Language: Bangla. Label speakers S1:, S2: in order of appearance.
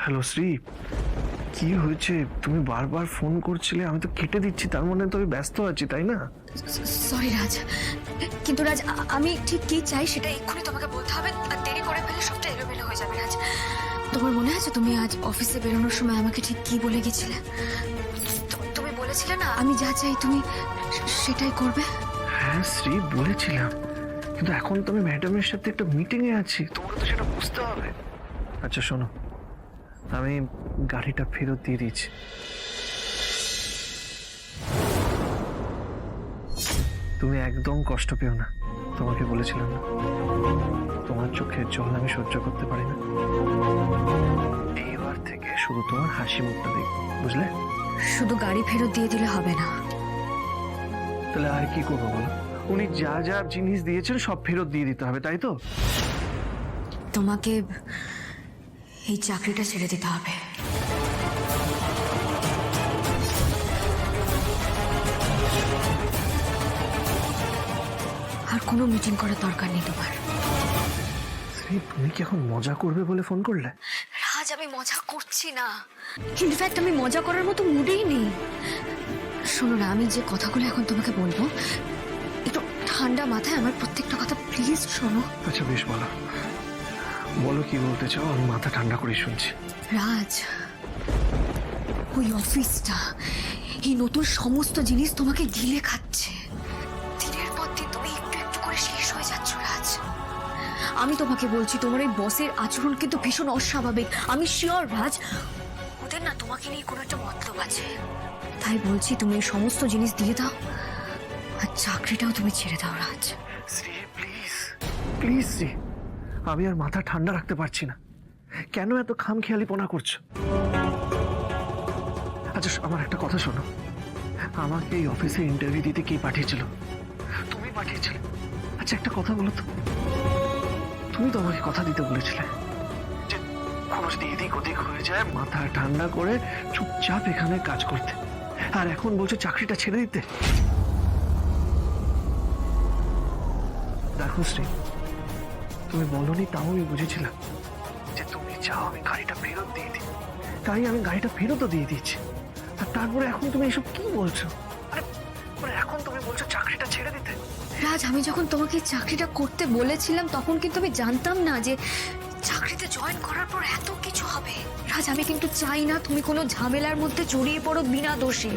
S1: হ্যালো শ্রী, কি হয়েছে? তুমি বারবার ফোন করছিলে, আমি তো কেটে দিচ্ছি, তার মানে তো আমি ব্যস্ত আছি, তাই না?
S2: সরি রাজ, কিন্তু রাজ আমি ঠিক কি চাই সেটা এক্ষুনি তোমাকে বলতে হবে, আর দেরি করে ফেলে সবটা এলোমেলো হয়ে যাবে। রাজ, তোমার মনে আছে তুমি আজ অফিসে বেরোনোর সময় আমাকে ঠিক কি বলে গেছিলে? তুমি বলেছিলে না আমি যা চাই তুমি সেটাই করবে।
S1: হ্যাঁ শ্রী, বলেছিলাম, কিন্তু এখন তো আমি ম্যাডামের সাথে একটা মিটিং এ আছি, তোমাকে তো সেটা বুঝতে হবে। আচ্ছা শোনো, আমি গাড়িটা ফেরত দিয়ে দিয়েছি। তুমি একদম কষ্ট পেও না, তোমাকে বলেছিলাম না তোমার চোখের জল আমি সহ্য করতে পারি না। এইবার থেকে শুধু তোমার হাসি মুখটা দেখবো, বুঝলে?
S2: শুধু গাড়ি ফেরত দিয়ে দিলে হবে না।
S1: তাহলে আর কি করবো বলো? উনি যা যা জিনিস দিয়েছেন সব ফেরত দিয়ে দিতে হবে, তাই তো?
S2: তোমাকে এই চাকরিটা ছেড়ে দিতে হবে। আর কোনো মিটিং করার দরকার নেই তোমার।
S1: শ্রী, তুমি কি এখন মজা করবে বলে ফোন করলে?
S2: রাজ, আমি মজা করছি না, ইনফ্যাক্ট আমি মজা করার মতো মুডেই নেই। শোনো না, আমি যে কথাগুলো এখন তোমাকে বলবো একটু ঠান্ডা মাথায় আমার প্রত্যেকটা কথা প্লিজ শোনো।
S1: আচ্ছা বেশ, বলো বলো কি বলতে চাও, আমি মাথা ঠান্ডা করে শুনছি।
S2: রাজ, ওই অফিসটা, এই নতুন সমস্ত জিনিস তোমাকে গিলে খাচ্ছে। দিনের পর দিন তুমি একটু একটু করে শেষ হয়ে যাচ্ছ রাজ। আমি তোমাকে বলছি, তোমার এই বসের আচরণ কিন্তু ভীষণ অস্বাভাবিক। আমি শিওর রাজ, ওদের না তোমাকে নিয়ে কোনো একটা মতলব আছে। তাই বলছি তুমি এই সমস্ত জিনিস দিয়ে দাও, আর চাকরিটাও তুমি ছেড়ে দাও রাজ।
S1: শ্রী প্লিজ, প্লিজ শ্রী, আমি আর মাথা ঠান্ডা রাখতে পারছি না। কেন এত খামখেয়ালিপনা করছো? আচ্ছা আমার একটা কথা শোনো, আমাকে এই অফিসে ইন্টারভিউ দিতে কে পাঠিয়েছিল? তুমি পাঠিয়েছিলে। আচ্ছা একটা কথা বলো তো, তুমি তো আমাকে কথা দিতে বলেছিলে যে কোনো যদি এদিক ওদিক হয়ে যায় মাথা ঠান্ডা করে চুপচাপ এখানে কাজ করতে, আর এখন বলছো চাকরিটা ছেড়ে দিতে। দেখো শ্রী, তুমি বলনি তাও আমি বুঝেছিলাম যে তুমি চাও আমি গাড়িটা ফেরত দিয়ে দিই, তাই আমি গাড়িটা ফেরতও দিয়ে দিচ্ছি। আর তারপরে এখন তুমি এসব কি বলছো? মানে এখন তুমি বলছো চাকরিটা ছেড়ে দিতে?
S2: রাজ, আমি যখন তোমাকে চাকরিটা করতে বলেছিলাম তখন কিন্তু আমি জানতাম না যে চাকরিতে জয়েন করার পর এত কিছু হবে। রাজ, আমি কিন্তু চাই না তুমি কোনো ঝামেলার মধ্যে জড়িয়ে পড়ো বিনা দোষে।